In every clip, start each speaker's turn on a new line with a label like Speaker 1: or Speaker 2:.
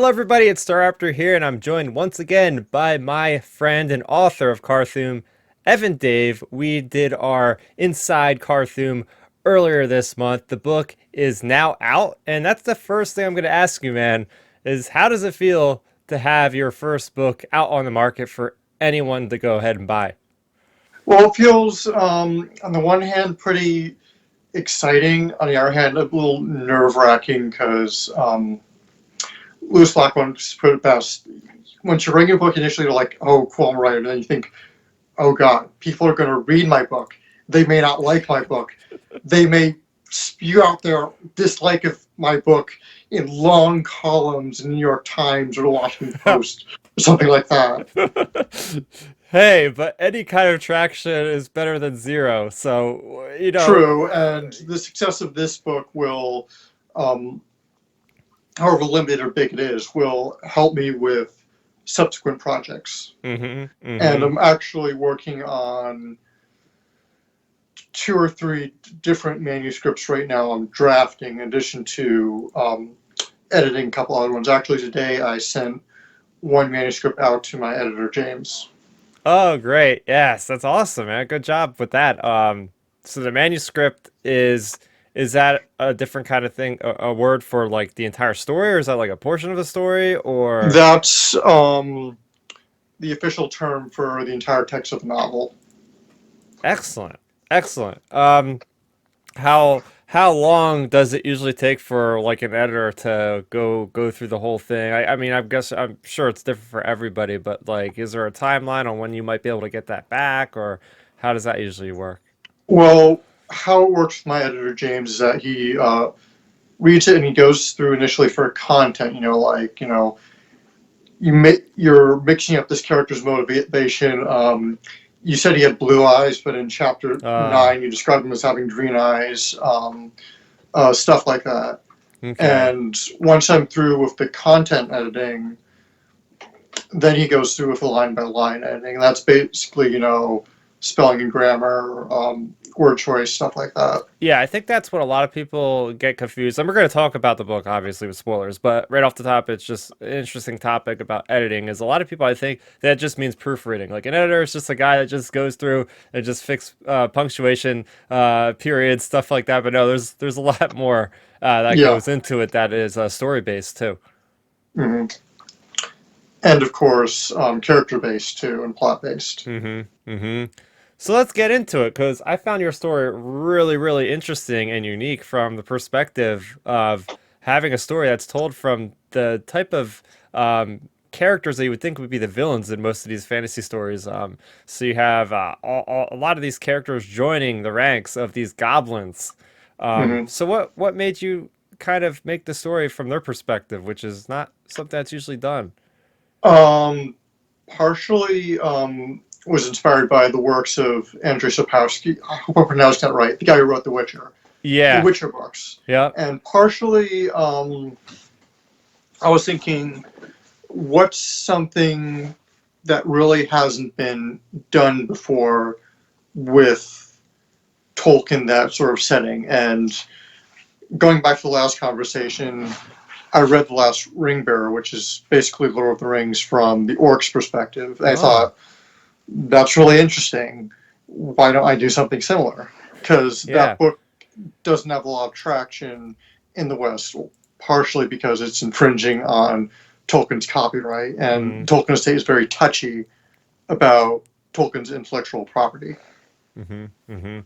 Speaker 1: Hello, everybody. It's Starrapter here, and I'm joined once again by my friend and author of Car-Thum, Evan Dave. We did our Inside Car-Thum earlier this month. The book is now out, and that's the first thing I'm going to ask you, man, is how does it feel to have your first book out on the market for anyone to go ahead and buy?
Speaker 2: Well, it feels, on the one hand, pretty exciting. On the other hand, a little nerve-wracking because Lewis Blackburn put it best. Once you're writing a book, initially you're like, "Oh, cool, I'm a writer." And then you think, "Oh God, people are going to read my book. They may not like my book. They may spew out their dislike of my book in long columns in the New York Times or the Washington Post or something like that."
Speaker 1: Hey, but any kind of traction is better than zero. So,
Speaker 2: True, and the success of this book will, um, however limited or big it is, will help me with subsequent projects. And I'm actually working on two or three different manuscripts right now. I'm drafting, in addition to editing a couple other ones. Actually, today I sent one manuscript out to my editor, James.
Speaker 1: Oh, great. Yes, that's awesome, man. Good job with that. So the manuscript is that a different kind of thing, a word for like the entire story, or is that like a portion of the story, or
Speaker 2: That's the official term for the entire text of the novel.
Speaker 1: excellent. Excellent. How long does it usually take for like an editor to go through the whole thing? I mean, I'm sure it's different for everybody, but like, is there a timeline on when you might be able to get that back, or how does that usually work?
Speaker 2: Well, how it works with my editor, James, is that he reads it and he goes through initially for content. You're mixing up this character's motivation. You said he had blue eyes, but in chapter
Speaker 1: Uh,
Speaker 2: 9, you described him as having green eyes, stuff like that.
Speaker 1: okay.
Speaker 2: And once I'm through with the content editing, then he goes through with the line by line editing. And that's basically, spelling and grammar, word choice, stuff like that.
Speaker 1: Yeah, I think that's what a lot of people get confused. And we're going to talk about the book, obviously, with spoilers. But right off the top, it's just an interesting topic about editing. Is a lot of people, I think, that just means proofreading. Like an editor is just a guy that just goes through and just fix punctuation, periods, stuff like that. But no, there's a lot more that
Speaker 2: Yeah.
Speaker 1: goes into it that is story based too.
Speaker 2: hmm And of course, character based too and plot based.
Speaker 1: So let's get into it because I found your story really, really interesting and unique from the perspective of having a story that's told from the type of characters that you would think would be the villains in most of these fantasy stories. So you have a lot of these characters joining the ranks of these goblins.
Speaker 2: hmm
Speaker 1: So what made you kind of make the story from their perspective, which is not something that's usually done?
Speaker 2: Um, Partially was inspired by the works of Andrzej Sapkowski. I hope I pronounced that right. The guy who wrote the
Speaker 1: Yeah.
Speaker 2: Witcher books,
Speaker 1: Yep.
Speaker 2: and partially I was thinking, what's something that really hasn't been done before with Tolkien, that sort of setting. And going back to the last conversation, I read The Last Ring Bearer, which is basically Lord of the Rings from the orcs' perspective. And I
Speaker 1: Oh,
Speaker 2: thought, that's really interesting. Why don't I do something similar? Because that
Speaker 1: yeah.
Speaker 2: book doesn't have a lot of traction in the West, partially because it's infringing on Tolkien's copyright, and
Speaker 1: Mm-hmm.
Speaker 2: Tolkien estate is very touchy about Tolkien's intellectual property.
Speaker 1: Mm-hmm. Mm-hmm.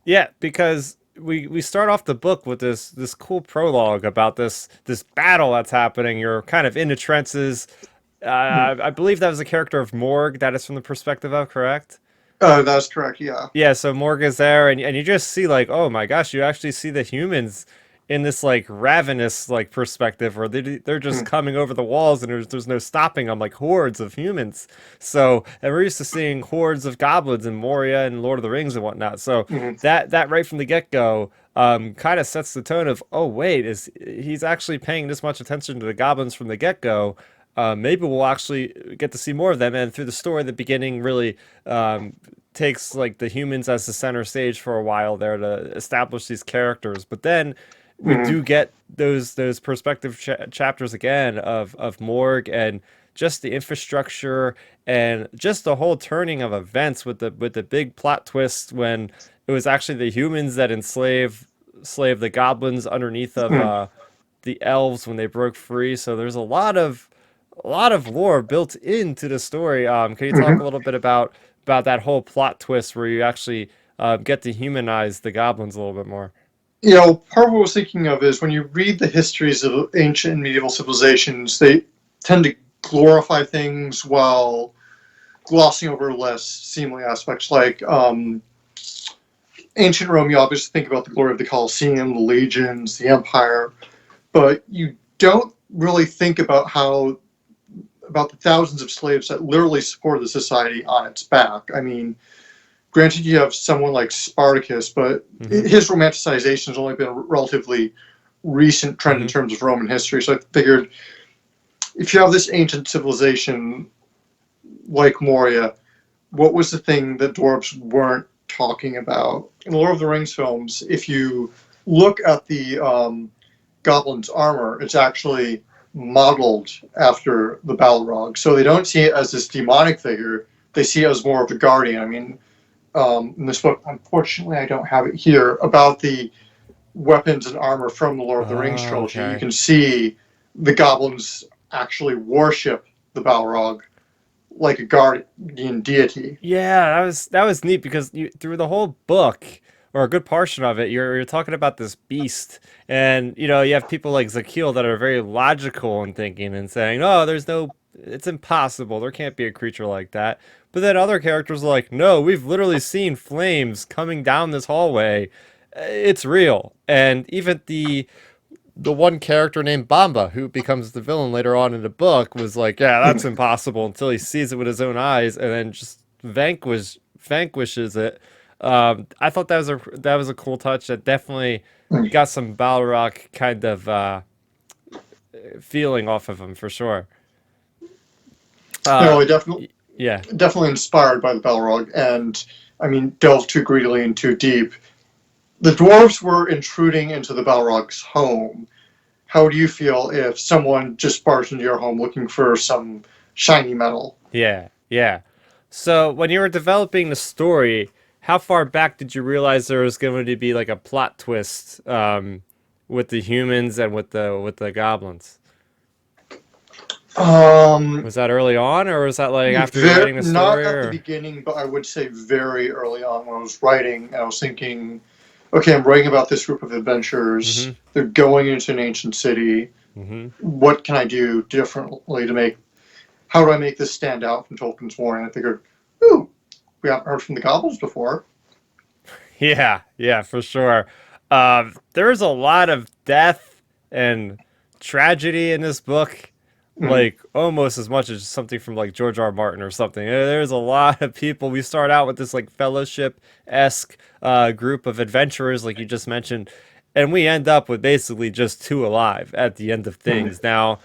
Speaker 1: Yeah, because we start off the book with this cool prologue about this battle that's happening. You're kind of in the trenches. I believe that was a character of Morg that is from the perspective of, correct?
Speaker 2: That's correct, yeah.
Speaker 1: Yeah, so Morg is there, and you just see like, oh my gosh, you actually see the humans in this like ravenous like perspective, where they're just
Speaker 2: Mm,
Speaker 1: coming over the walls, and there's no stopping them, like hordes of humans. So, and we're used to seeing hordes of goblins in Moria and Lord of the Rings and whatnot. So
Speaker 2: mm,
Speaker 1: that right from the get go, kind of sets the tone of, oh wait, is he's actually paying this much attention to the goblins from the get go. Maybe we'll actually get to see more of them, and through the story, the beginning really takes like the humans as the center stage for a while there to establish these characters. But then we
Speaker 2: Mhm.
Speaker 1: do get those perspective chapters again of Morgue and just the infrastructure and just the whole turning of events with the big plot twist when it was actually the humans that slave the goblins underneath of
Speaker 2: Mhm.
Speaker 1: the elves when they broke free. So there's a lot of lore built into the story. Can you talk a
Speaker 2: Mhm.
Speaker 1: little bit about that whole plot twist where you actually get to humanize the goblins a little bit more?
Speaker 2: Part of what I was thinking of is when you read the histories of ancient and medieval civilizations, they tend to glorify things while glossing over less seemly aspects. Like ancient Rome, you obviously think about the glory of the Colosseum, the legions, the empire, but you don't really think about about the thousands of slaves that literally supported the society on its back. I mean, granted, you have someone like Spartacus, but
Speaker 1: Mm-hmm.
Speaker 2: his romanticization has only been a relatively recent trend in
Speaker 1: Mm-hmm.
Speaker 2: terms of Roman history. So I figured if you have this ancient civilization like Moria, what was the thing that dwarves weren't talking about? In the Lord of the Rings films, if you look at the goblin's armor, it's actually modeled after the Balrog. So they don't see it as this demonic figure, they see it as more of a guardian. I mean, in this book, unfortunately, I don't have it here, about the weapons and armor from the Lord of the Rings
Speaker 1: Oh,
Speaker 2: trilogy. You
Speaker 1: okay.
Speaker 2: can see the goblins actually worship the Balrog like a guardian deity.
Speaker 1: Yeah, that was neat because through the whole book or a good portion of it, you're talking about this beast, and you have people like Zakil that are very logical in thinking and saying, "Oh, it's impossible. There can't be a creature like that." But then other characters are like, "No, we've literally seen flames coming down this hallway. It's real." And even the one character named Bomba, who becomes the villain later on in the book, was like, "Yeah, that's impossible," until he sees it with his own eyes, and then just vanquishes it. I thought that was a cool touch. That definitely got some Balrog kind of feeling off of him for sure. Uh,
Speaker 2: I definitely
Speaker 1: yeah,
Speaker 2: definitely inspired by the Balrog, and I mean, delve too greedily and too deep. The dwarves were intruding into the Balrog's home. How do you feel if someone just barged into your home looking for some shiny metal?
Speaker 1: yeah. So when you were developing the story, how far back did you realize there was going to be like a plot twist with the humans and with the goblins?
Speaker 2: Um,
Speaker 1: Was that early on, or was that like after you're writing the
Speaker 2: Not
Speaker 1: story?
Speaker 2: at the
Speaker 1: Or
Speaker 2: beginning, but I would say very early on when I was writing. I was thinking, okay, I'm writing about this group of adventurers.
Speaker 1: mm-hmm,
Speaker 2: They're going into an ancient city.
Speaker 1: mm-hmm.
Speaker 2: What can I do differently to make? How do I make this stand out from Tolkien's lore? And I figured, ooh, we haven't heard from the goblins before.
Speaker 1: Yeah, for sure. There's a lot of death and tragedy in this book,
Speaker 2: Mm.
Speaker 1: like almost as much as something from like George R. R. Martin or something. There's a lot of people. We start out with this like fellowship esque group of adventurers, like you just mentioned, and we end up with basically just two alive at the end of
Speaker 2: Mm.
Speaker 1: things. Now,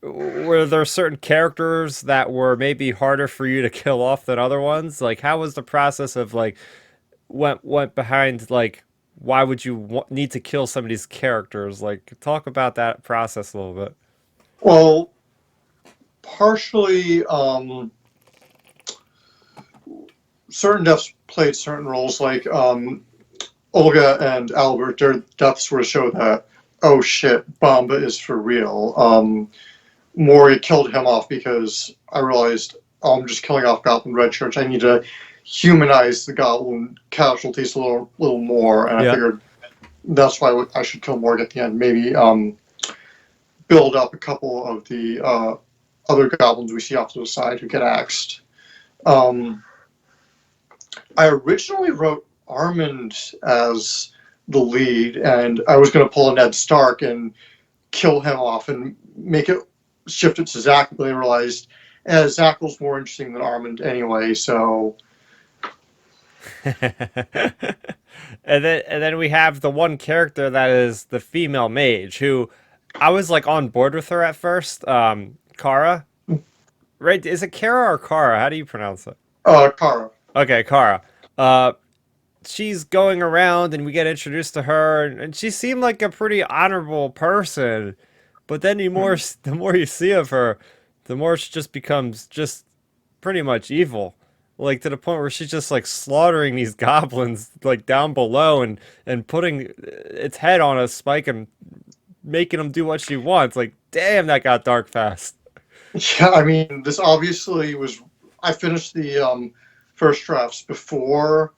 Speaker 1: were there certain characters that were maybe harder for you to kill off than other ones? Like, how was the process of like went behind like why would you need to kill some of these characters? Like, talk about that process a little bit.
Speaker 2: Well, partially, certain deaths played certain roles, like Olga and Albert. Their deaths were to show that, oh shit, Bomba is for real. Maury killed him off because I realized, oh, I'm just killing off Goblin Red Church. I need to humanize the Goblin casualties a little more, and I
Speaker 1: Yeah.
Speaker 2: figured that's why I should kill Morg at the end. Maybe build up a couple of the other goblins we see off to the side who get axed. Um, I originally wrote Armand as the lead, and I was going to pull a Ned Stark and kill him off and make it shift it to Zach, but they realized Zach was more interesting than Armand anyway. So
Speaker 1: And then we have the one character that is the female mage who I was like on board with her at first. Kara, right? Is it Kara or Kara? How do you pronounce it?
Speaker 2: Kara.
Speaker 1: Okay, Kara. Uh, she's going around and we get introduced to her, and she seemed like a pretty honorable person. But then the more you see of her, the more she just becomes just pretty much evil. Like to the point where she's just like slaughtering these goblins like down below and putting its head on a spike and making them do what she wants. Like, damn, that got dark fast.
Speaker 2: Yeah, I mean, this obviously was. I finished the first drafts before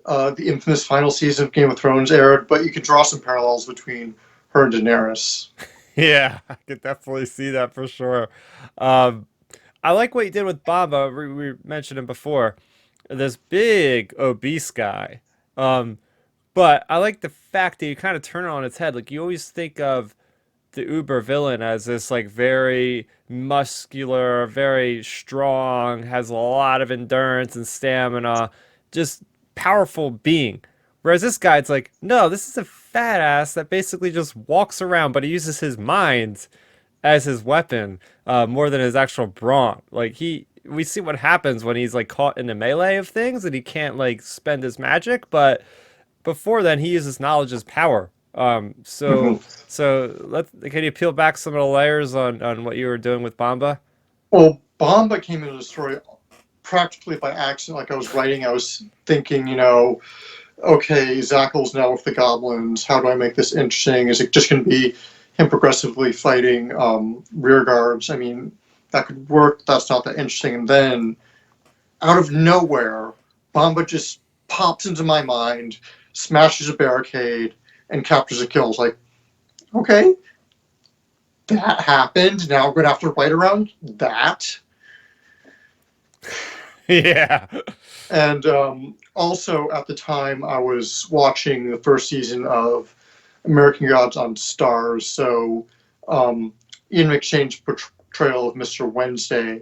Speaker 2: the infamous final season of Game of Thrones aired, but you could draw some parallels between her and Daenerys.
Speaker 1: Yeah, I could definitely see that for sure. Um, I like what you did with Bomba. We mentioned him before. This big obese guy. Um, but I like the fact that you kind of turn it on its head. Like you always think of the uber villain as this like very muscular, very strong, has a lot of endurance and stamina, just powerful being. Whereas this guy, it's like, no, this is a fat ass that basically just walks around, but he uses his mind as his weapon more than his actual brawn. Like we see what happens when he's like caught in the melee of things and he can't like spend his magic, but before then he uses knowledge as power.
Speaker 2: Mhm.
Speaker 1: Can you peel back some of the layers on what you were doing with Bomba?
Speaker 2: Well, Bomba came into the story practically by accident. Like I was writing, I was thinking, okay, Zakil's now with the goblins. How do I make this interesting? Is it just going to be him progressively fighting rear guards? I mean, that could work. That's not that interesting. And then, out of nowhere, Bomba just pops into my mind, smashes a barricade, and captures a kill. It's like, okay, that happened. Now I'm going to have to write around that.
Speaker 1: Yeah.
Speaker 2: And also, at the time, I was watching the first season of American Gods on Stars. So Ian McShane's portrayal of Mr. Wednesday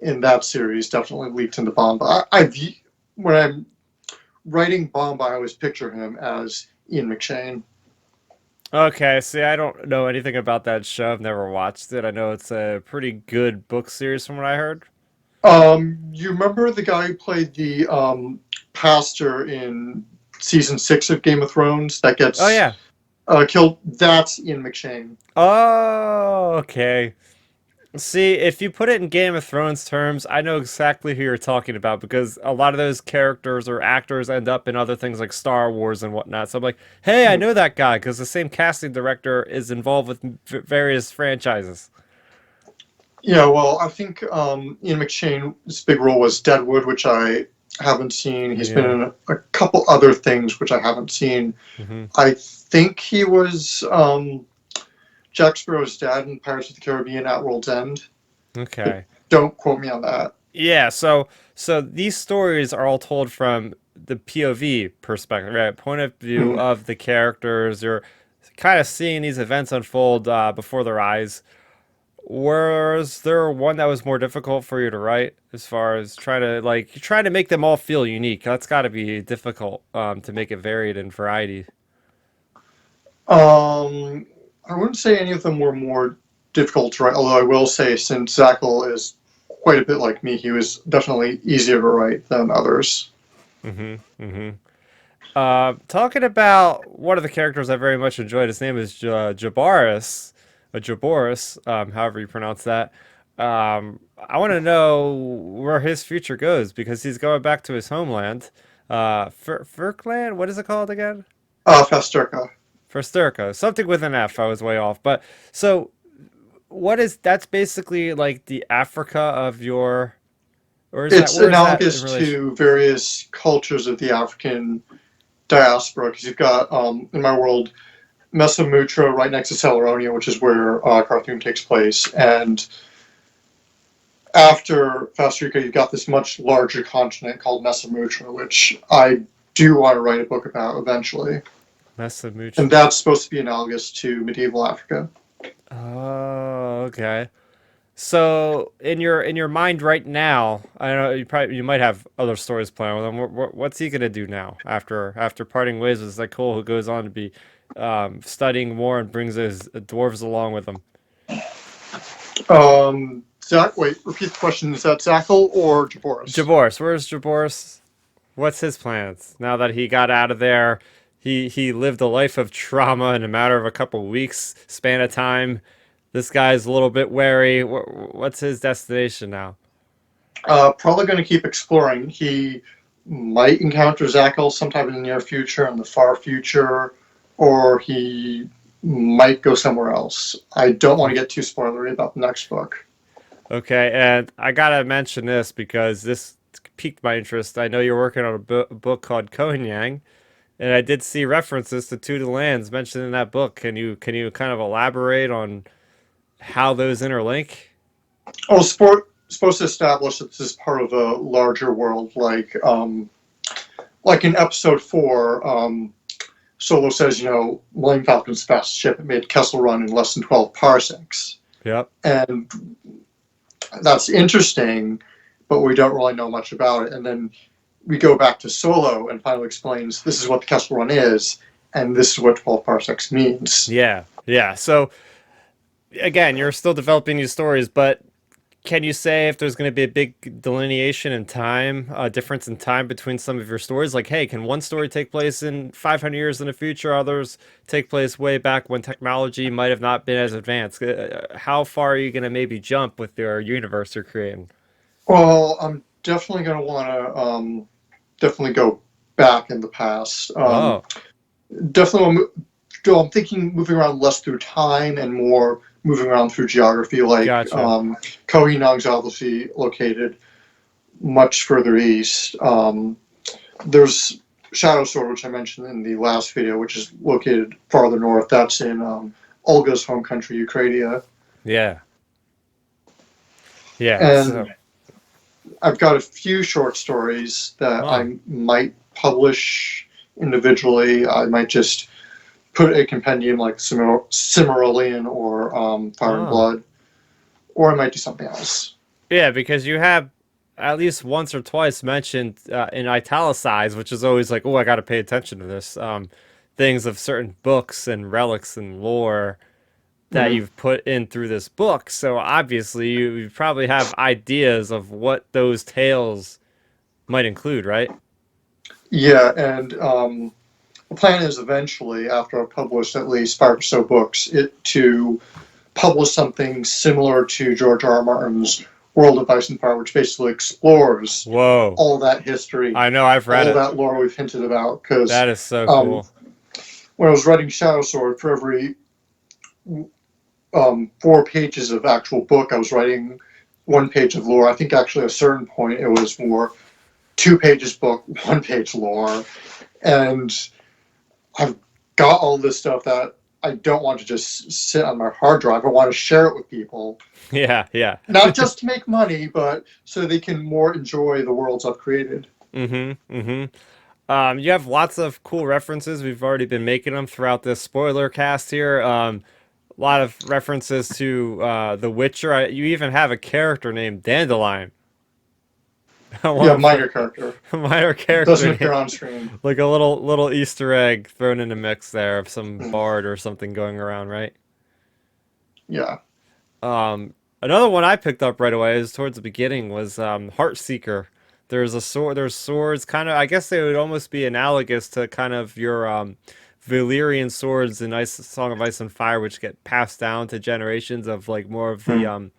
Speaker 2: in that series definitely leaked into Bomba. When I'm writing Bomba, I always picture him as Ian McShane.
Speaker 1: Okay, see, I don't know anything about that show. I've never watched it. I know it's a pretty good book series from what I heard.
Speaker 2: You remember the guy who played the pastor in season 6 of Game of Thrones that
Speaker 1: Oh
Speaker 2: gets
Speaker 1: yeah.
Speaker 2: killed? That's Ian McShane.
Speaker 1: Oh, okay. See, if you put it in Game of Thrones terms, I know exactly who you're talking about because a lot of those characters or actors end up in other things like Star Wars and whatnot. So I'm like, hey, I know that guy because the same casting director is involved with various franchises.
Speaker 2: Yeah, well, I think Ian McShane's big role was Deadwood, which I haven't seen. He's been
Speaker 1: Yeah.
Speaker 2: in a couple other things which I haven't seen.
Speaker 1: Hmm.
Speaker 2: I think he was Jack Sparrow's dad in Pirates of the Caribbean at World's End. But
Speaker 1: Okay.
Speaker 2: don't quote me on that.
Speaker 1: Yeah. So these stories are all told from the POV perspective, right? Point of view
Speaker 2: Mhm.
Speaker 1: of the characters. You're kind of seeing these events unfold before their eyes. Was there one that was more difficult for you to write as far as trying to make them all feel unique? That's got to be difficult to make it varied and variety.
Speaker 2: Um, I wouldn't say any of them were more difficult to write, although I will say since Zakil is quite a bit like me, he was definitely easier to write than others.
Speaker 1: Mm-hmm. Mm-hmm. Talking about one of the characters I very much enjoyed. His name is Jabaris, Jaboris, however you pronounce that. I want to know where his future goes because he's going back to his homeland. Firkland? What is it called again?
Speaker 2: Fasterka.
Speaker 1: Firsterka. Something with an F. I was way off. But so what is that's basically like the Africa of your or is that
Speaker 2: It's
Speaker 1: where is that in
Speaker 2: analogous
Speaker 1: relation?
Speaker 2: to various cultures of the African diaspora because you've got, in my world, Mesomutra right next to Celeronia, which is where Car-Thum takes place. And after Fastrica, you've got this much larger continent called Mesomutra, which I do want to write a book about eventually. And
Speaker 1: Mesomutra.
Speaker 2: that's supposed to be analogous to medieval Africa.
Speaker 1: Oh, okay. So in your mind right now, I don't know you might have other stories planned with him. What's he gonna do now after parting ways with Zakil, who goes on to be studying more and brings his dwarves along with him?
Speaker 2: Wait, repeat the question. Is that Zakil or Jaboris?
Speaker 1: Jaboris, where's Jaboris? What's his plans now that he got out of there? He lived a life of trauma in a matter of a couple weeks span of time. This guy's a little bit wary. What's his destination now?
Speaker 2: Probably going to keep exploring. He might encounter Zakil sometime in the near future, in the far future, or he might go somewhere else. I don't want to get too spoilery about the next book.
Speaker 1: Okay, and I gotta mention this because this piqued my interest. I know you're working on a book called Kohanyang, and I did see references to Two of the Lands mentioned in that book. Can you kind of elaborate on how those interlink?
Speaker 2: Oh, supposed to establish that this is part of a larger world, like in episode 4. Solo says, Millennium Falcon's fast ship, it made Kessel Run in less than 12 parsecs.
Speaker 1: Yep.
Speaker 2: And that's interesting, but we don't really know much about it. And then we go back to Solo and finally explains this is what the Kessel Run is, and this is what 12 parsecs means.
Speaker 1: Yeah. Yeah. So again, you're still developing these stories, but can you say if there's going to be a big delineation in time, difference in time between some of your stories? Like, hey, can one story take place in 500 years in the future? Others take place way back when technology might have not been as advanced. How far are you going to maybe jump with your universe you're creating?
Speaker 2: Well, I'm definitely going to want to definitely go back in the past.
Speaker 1: Oh,
Speaker 2: Definitely, I'm thinking moving around less through time and more moving around through geography. Like
Speaker 1: gotcha.
Speaker 2: Koh-i-Nong's obviously located much further east. There's Shadow Sword, which I mentioned in the last video, which is located farther north. That's in Olga's home country, Ukraine.
Speaker 1: Yeah. Yeah. So,
Speaker 2: And I've got a few short stories that
Speaker 1: oh,
Speaker 2: I might publish individually. I might just put a compendium like Cimmerillion or Fire and
Speaker 1: oh.
Speaker 2: Blood, or I might do something else.
Speaker 1: Yeah, because you have at least once or twice mentioned in italicized, which is always like, oh, I got to pay attention to this. Things of certain books and relics and lore that
Speaker 2: Mm-hmm.
Speaker 1: you've put in through this book. So obviously, you probably have ideas of what those tales might include, right?
Speaker 2: Yeah, and the plan is eventually, after I've published at least 5 or so books, to publish something similar to George R. R. Martin's World of Ice and Fire, which basically explores
Speaker 1: Whoa.
Speaker 2: all that history,
Speaker 1: I know I've read
Speaker 2: all
Speaker 1: it.
Speaker 2: that lore we've hinted about. Because
Speaker 1: That is so
Speaker 2: um,
Speaker 1: cool.
Speaker 2: when I was writing Shadow Sword, for every 4 pages of actual book, I was writing 1 page of lore. I think actually at a certain point it was more 2 pages book, 1 page lore, and I've got all this stuff that I don't want to just sit on my hard drive. I want to share it with people,
Speaker 1: Yeah, yeah.
Speaker 2: not just to make money, but so they can more enjoy the worlds I've created.
Speaker 1: Mm-hmm. Mm-hmm. You have lots of cool references. We've already been making them throughout this spoiler cast here. A lot of references to The Witcher. You even have a character named Dandelion.
Speaker 2: Yeah,
Speaker 1: One for
Speaker 2: minor character
Speaker 1: a minor
Speaker 2: doesn't
Speaker 1: character
Speaker 2: appear
Speaker 1: name,
Speaker 2: on screen.
Speaker 1: like a little Easter egg thrown in the mix there of some bard or something going around, right?
Speaker 2: Yeah.
Speaker 1: Another one I picked up right away is towards the beginning was Heartseeker. There's a sword. There's swords, kind of. I guess they would almost be analogous to kind of your Valyrian swords in Ice Song of Ice and Fire, which get passed down to generations of like more of the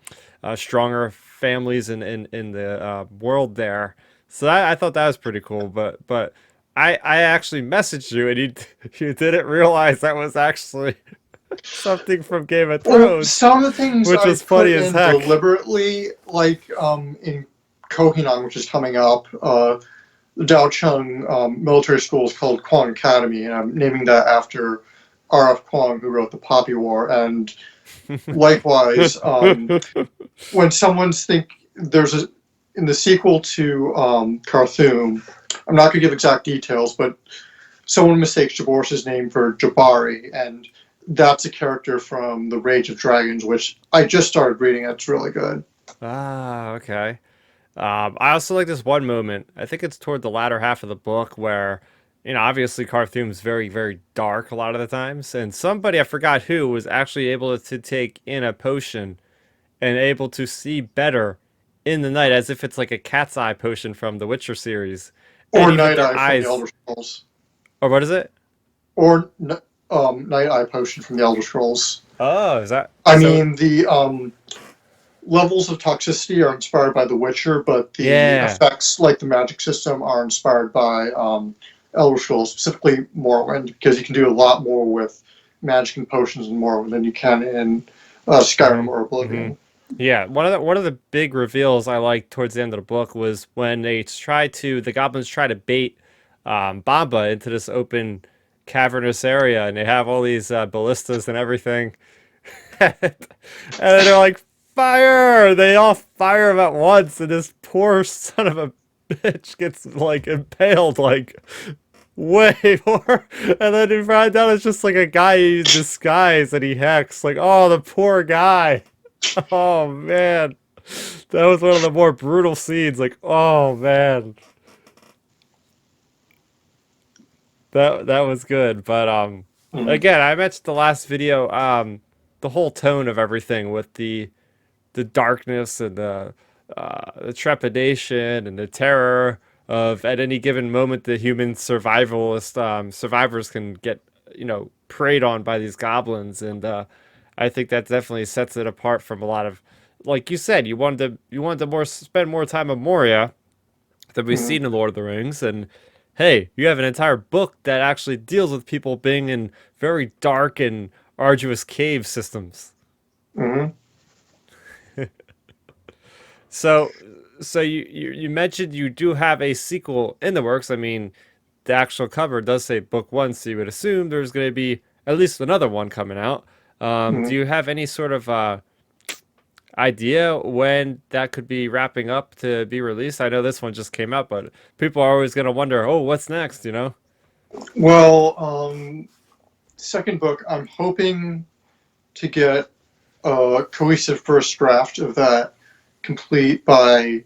Speaker 2: Hmm.
Speaker 1: stronger families in the world there. So I thought that was pretty cool. But I actually messaged you and you you didn't realize that was actually something from Game of
Speaker 2: Well,
Speaker 1: Thrones,
Speaker 2: some of the things
Speaker 1: which
Speaker 2: I
Speaker 1: was funny
Speaker 2: put
Speaker 1: as
Speaker 2: in
Speaker 1: heck.
Speaker 2: deliberately, like in Kohinan, which is coming up, the Dao Chung military school is called Kwang Academy, and I'm naming that after R.F. Kwang, who wrote The Poppy War. And likewise, when someone's think there's a in the sequel to Car-Thum, I'm not going to give exact details, but someone mistakes Jabaris' name for Jabari, and that's a character from The Rage of Dragons, which I just started reading. It's really good.
Speaker 1: Ah, okay. I also like this one moment. I think it's toward the latter half of the book where, obviously Carthum's very, very dark a lot of the times, and somebody I forgot who was actually able to take in a potion and able to see better in the night, as if it's like a cat's eye potion from the Witcher series. and
Speaker 2: Or
Speaker 1: even
Speaker 2: Night
Speaker 1: their
Speaker 2: Eye from the
Speaker 1: eyes.
Speaker 2: Elder Scrolls.
Speaker 1: Or what is it?
Speaker 2: Or Night Eye Potion from the Elder Scrolls.
Speaker 1: Oh, is that
Speaker 2: I
Speaker 1: so?
Speaker 2: mean, the levels of toxicity are inspired by The Witcher, but the
Speaker 1: Yeah,
Speaker 2: effects, like the magic system, are inspired by Elder Scrolls, specifically Morrowind, because you can do a lot more with magic and potions in Morrowind than you can in Skyrim
Speaker 1: hmm
Speaker 2: or
Speaker 1: hmm
Speaker 2: Oblivion.
Speaker 1: yeah. One of the big reveals I liked towards the end of the book was when the goblins try to bait Bomba into this open cavernous area, and they have all these ballistas and everything, and then they're like, fire! They all fire him at once, and this poor son of a bitch gets like impaled like way more. And then you find out it's just like a guy in disguise and he hacks. Like, oh, the poor guy. Oh man, that was one of the more brutal scenes. Like, oh man, that was good. But
Speaker 2: Mm-hmm.
Speaker 1: again, I mentioned the last video. The whole tone of everything with the darkness and the trepidation and the terror of at any given moment the human survivors can get preyed on by these goblins, and I think that definitely sets it apart from a lot of, like you said, you wanted to more spend more time on Moria than we've
Speaker 2: Mm-hmm.
Speaker 1: seen in Lord of the Rings, and hey, you have an entire book that actually deals with people being in very dark and arduous cave systems.
Speaker 2: Mm-hmm.
Speaker 1: So, so you mentioned you do have a sequel in the works. I mean, the actual cover does say book one, so you would assume there's going to be at least another one coming out. Do
Speaker 2: Mm-hmm.
Speaker 1: you have any sort of idea when that could be wrapping up to be released? I know this one just came out, but people are always going to wonder, oh, what's next? You know?
Speaker 2: Well, second book, I'm hoping to get a cohesive first draft of that complete by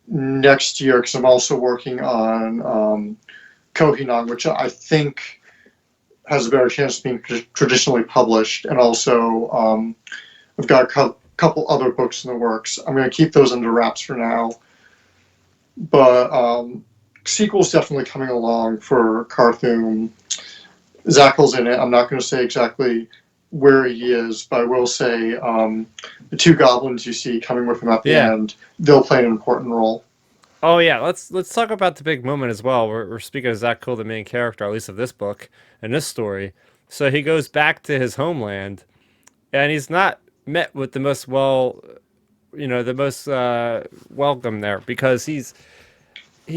Speaker 2: next year, because I'm also working on Kohinong, which I think has a better chance of being traditionally published, and also I've got a couple other books in the works. I'm going to keep those under wraps for now, but sequel's definitely coming along for Car-Thum. Zakil's in it. I'm not going to say exactly where he is, but I will say the two goblins you see coming with him at the
Speaker 1: Yeah.
Speaker 2: end, they'll play an important role.
Speaker 1: Oh yeah. Let's talk about the big moment as well. We're speaking of Zakil, the main character, at least of this book and this story. So he goes back to his homeland, and he's not met with the most the most welcome there, because he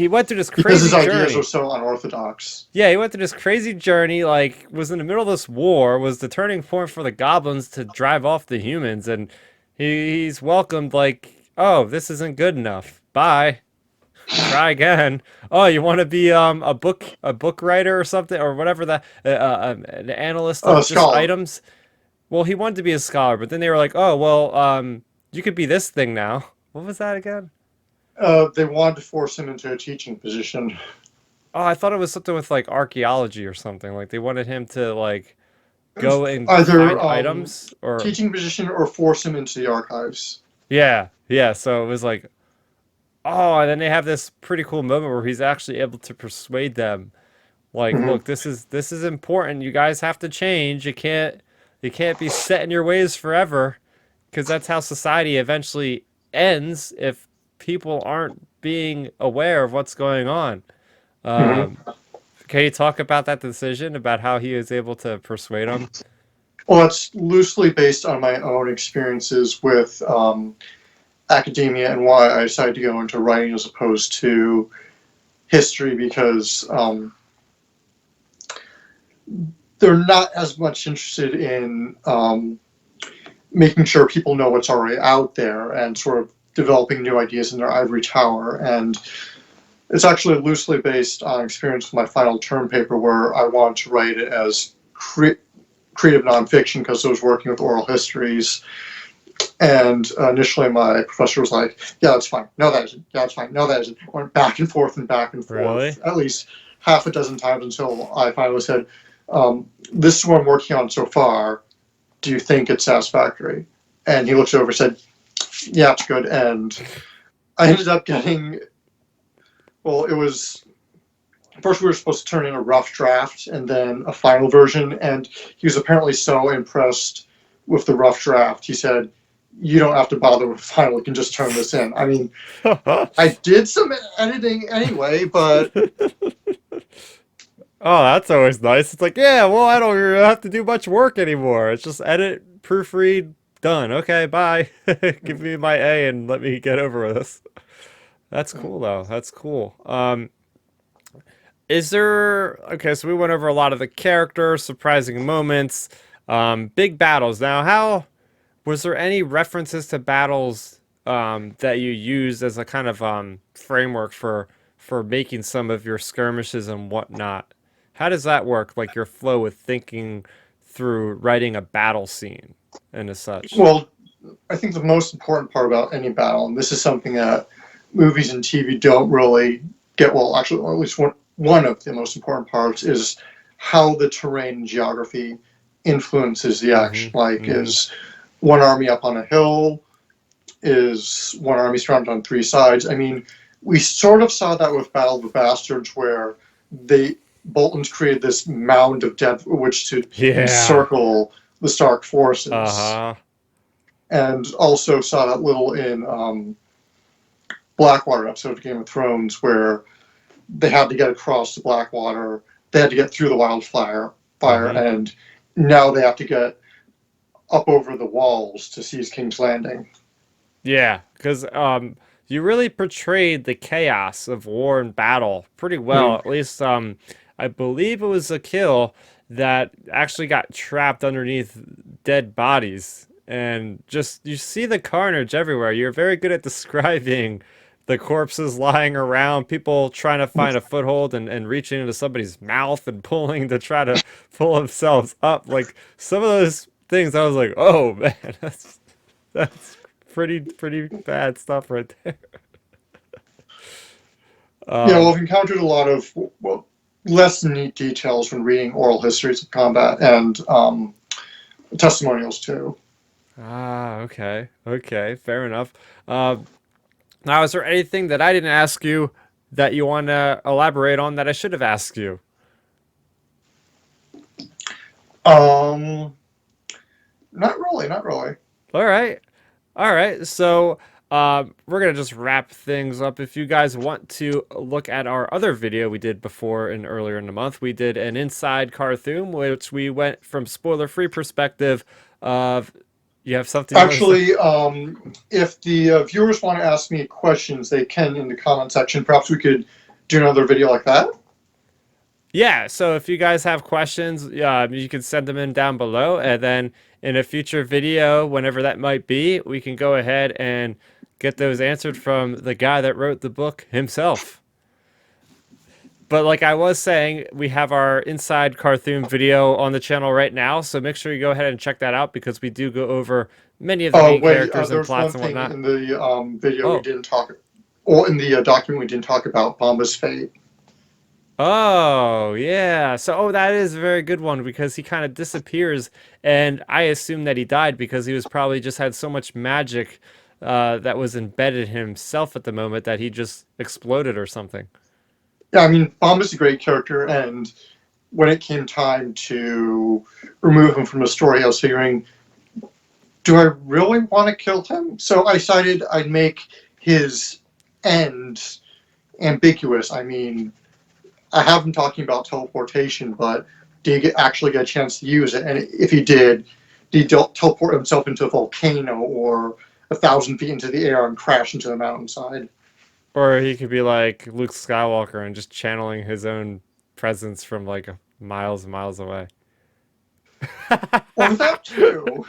Speaker 1: went through this
Speaker 2: Because his
Speaker 1: crazy
Speaker 2: ideas are
Speaker 1: journey.
Speaker 2: so unorthodox.
Speaker 1: Yeah, he went through this crazy journey, like was in the middle of this war, was the turning point for the goblins to drive off the humans, and he's welcomed like, oh, this isn't good enough. Bye. Try again. Oh, you want to be a book writer or something, or whatever, that an analyst of just
Speaker 2: Scholar.
Speaker 1: items. Well, he wanted to be a scholar, but then they were like, oh, well, you could be this thing now. What was that again?
Speaker 2: They wanted to force him into a teaching position.
Speaker 1: Oh, I thought it was something with like archaeology or something. Like they wanted him to like go and
Speaker 2: Either
Speaker 1: find items, or
Speaker 2: teaching position or force him into the archives.
Speaker 1: yeah, yeah. So it was like, oh, and then they have this pretty cool moment where he's actually able to persuade them. Like,
Speaker 2: Mm-hmm.
Speaker 1: look, this is important. You guys have to change. You can't be set in your ways forever, because that's how society eventually ends if people aren't being aware of what's going on. Um,
Speaker 2: Mm-hmm.
Speaker 1: can you talk about that decision, about how he was able to persuade them?
Speaker 2: Well, it's loosely based on my own experiences with academia and why I decided to go into writing as opposed to history, because they're not as much interested in making sure people know what's already out there and sort of developing new ideas in their ivory tower. And it's actually loosely based on experience with my final term paper, where I wanted to write it as creative nonfiction because I was working with oral histories. And initially, my professor was like, "Yeah, that's fine. No, that isn't. Yeah, that's fine. No, that isn't." Went back and forth and back and forth
Speaker 1: Really?
Speaker 2: at least half a dozen times until I finally said, "This is what I'm working on so far. Do you think it's satisfactory?" And he looked over and said, "Yeah, it's good." And I ended up getting, well, it was first we were supposed to turn in a rough draft and then a final version, and he was apparently so impressed with the rough draft, he said, "You don't have to bother with final. You can just turn this in." I mean, I did some editing anyway, but
Speaker 1: Oh, that's always nice. It's like, yeah, well, I don't really have to do much work anymore. It's just edit, proofread, done. Okay, bye. Give me my A and let me get over this. That's cool though. That's cool. Is there okay, so we went over a lot of the characters, surprising moments, big battles. Now, how was there any references to battles that you used as a kind of framework for making some of your skirmishes and whatnot? How does that work? Like your flow with thinking through writing a battle scene and as such.
Speaker 2: well, I think the most important part about any battle, and this is something that movies and TV don't really get well, actually, or at least one of the most important parts is how the terrain and geography influences the
Speaker 1: Mm-hmm.
Speaker 2: action. Like,
Speaker 1: Mm-hmm.
Speaker 2: is one army up on a hill? Is one army surrounded on three sides? I mean, we sort of saw that with Battle of the Bastards, where they Bolton's created this mound of death which to
Speaker 1: Yeah.
Speaker 2: encircle the Stark forces,
Speaker 1: Uh-huh.
Speaker 2: and also saw that little in Blackwater episode of Game of Thrones, where they had to get across the Blackwater, they had to get through the fire,
Speaker 1: Mm-hmm.
Speaker 2: and now they have to get up over the walls to seize King's Landing.
Speaker 1: Yeah, because you really portrayed the chaos of war and battle pretty well.
Speaker 2: Hmm.
Speaker 1: At least I believe it was Zakil that actually got trapped underneath dead bodies, and just you see the carnage everywhere. You're very good at describing the corpses lying around, people trying to find a foothold and reaching into somebody's mouth and pulling to try to pull themselves up. Like some of those things, I was like, oh man, that's pretty bad stuff right there.
Speaker 2: Yeah, well,
Speaker 1: Um,
Speaker 2: I've encountered a lot of well, less neat details when reading oral histories of combat and testimonials too.
Speaker 1: okay, okay, fair enough. Now, is there anything that I didn't ask you that you want to elaborate on that I should have asked you?
Speaker 2: Um, Not really, not really.
Speaker 1: All right. All right. So we're going to just wrap things up. If you guys want to look at our other video we did before and earlier in the month, we did an inside Car-Thum, which we went from spoiler-free perspective of you have something you want to say?
Speaker 2: Actually, if the viewers want to ask me questions, they can in the comment section. Perhaps we could do another video like that.
Speaker 1: Yeah, so if you guys have questions, you can send them in down below, and then in a future video, whenever that might be, we can go ahead and get those answered from the guy that wrote the book himself. But like I was saying, we have our Inside Carthoon video on the channel right now, so make sure you go ahead and check that out because we do go over many of the
Speaker 2: Oh,
Speaker 1: main
Speaker 2: wait,
Speaker 1: characters and
Speaker 2: there's one
Speaker 1: plots and
Speaker 2: thing
Speaker 1: whatnot.
Speaker 2: in the video we
Speaker 1: Oh,
Speaker 2: didn't talk, or in the document we didn't talk about Bomba's fate.
Speaker 1: oh, yeah. So, oh, that is a very good one because he kind of disappears, and I assume that he died because he was probably just had so much magic that was embedded in himself at the moment that he just exploded or something.
Speaker 2: Yeah, I mean, Bomba's a great character, and when it came time to remove him from the story, I was figuring, do I really want to kill him? So I decided I'd make his end ambiguous. I mean, I have him talking about teleportation, but did he actually get a chance to use it? And if he did he teleport himself into a volcano or 1,000 feet into the air and crash into the mountainside?
Speaker 1: Or he could be like Luke Skywalker and just channeling his own presence from like miles and miles away.
Speaker 2: Or that too.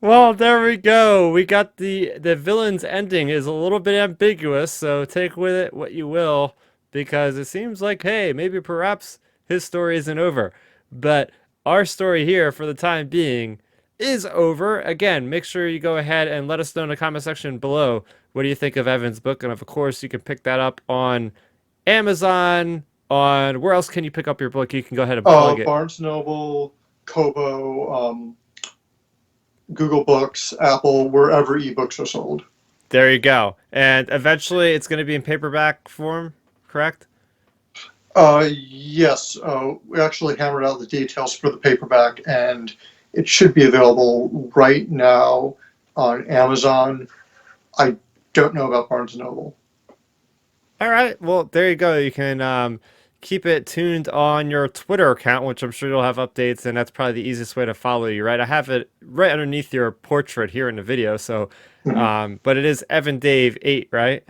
Speaker 1: Well, there we go. We got the villain's ending is a little bit ambiguous, so take with it what you will, because it seems like, hey, maybe perhaps his story isn't over. But our story here, for the time being, is over. Again, make sure you go ahead and let us know in the comment section below what do you think of Evan's book, and of course, you can pick that up on Amazon. On where else can you pick up your book? You can go ahead and plug it.
Speaker 2: Barnes Noble, Kobo, Google Books, Apple, wherever ebooks are sold.
Speaker 1: There you go. And eventually it's going to be in paperback form, correct?
Speaker 2: Yes, we actually hammered out the details for the paperback, and it should be available right now on Amazon. I don't know about Barnes and Noble.
Speaker 1: All right. Well, there you go. You can keep it tuned on your Twitter account, which I'm sure you'll have updates, and that's probably the easiest way to follow you, right? I have it right underneath your portrait here in the video. So,
Speaker 2: Mhm.
Speaker 1: but it is Evan Dave 8, right?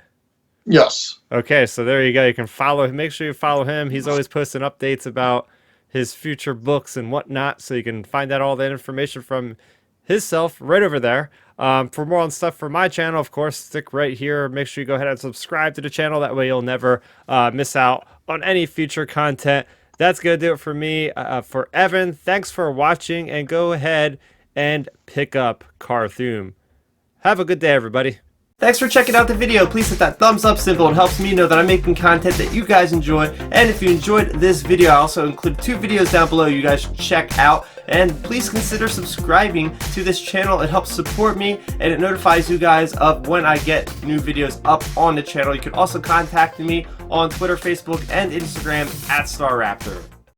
Speaker 2: Yes.
Speaker 1: Okay, so there you go. You can follow him. Make sure you follow him. He's always posting updates about his future books and whatnot, so you can find out all that information from his self right over there. For more on stuff for my channel, of course, stick right here. Make sure you go ahead and subscribe to the channel. That way you'll never miss out on any future content. That's going to do it for me. For Evan, thanks for watching, and go ahead and pick up Car-Thum. Have a good day, everybody.
Speaker 3: Thanks for checking out the video. Please hit that thumbs up symbol. It helps me know that I'm making content that you guys enjoy. And if you enjoyed this video, I also include 2 videos down below you guys should check out. And please consider subscribing to this channel. It helps support me and it notifies you guys of when I get new videos up on the channel. You can also contact me on Twitter, Facebook, and Instagram at Starrapter.